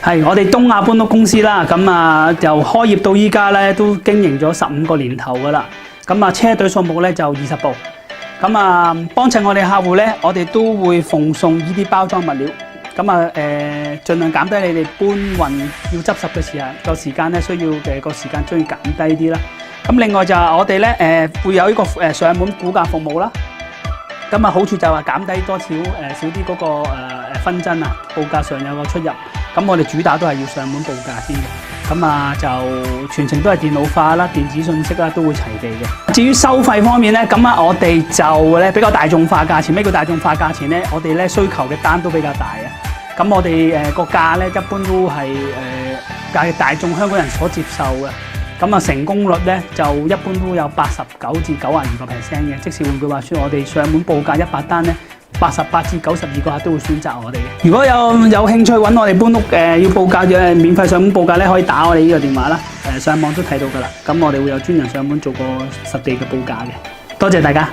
係我哋東亞搬屋公司啦，咁由開業到依家咧都經營咗15個年頭噶啦，咁車隊數目咧就20部，咁幫襯我哋客戶咧，我哋都會奉送呢啲包裝物料，咁盡量減低你哋搬運要執拾嘅時間咧，需要嘅個時間將要減低啲啦。咁另外就係我哋咧會有呢個上門估價服務啦，咁好處就係減低多少啲嗰個紛爭啊，報價上有個出入。咁我哋主打都係要上門報價先嘅，咁就全程都係電腦化啦，電子信息啦都會齊備嘅。至於收費方面咧，咁我哋就咧比較大眾化價錢。咩叫大眾化價錢咧？我哋咧需求嘅單都比較大啊。咁我哋個價咧一般都係大眾香港人所接受嘅。咁成功率咧就一般都有89至92%嘅。即使換句話說，我哋上門報價100單咧，88至92個客都會選擇我哋嘅。如果有興趣揾我哋搬屋要報價嘅免費上門報價咧，可以打我哋呢個電話啦。上網都睇到㗎啦。咁我哋會有專人上門做個實地嘅報價嘅。多謝大家。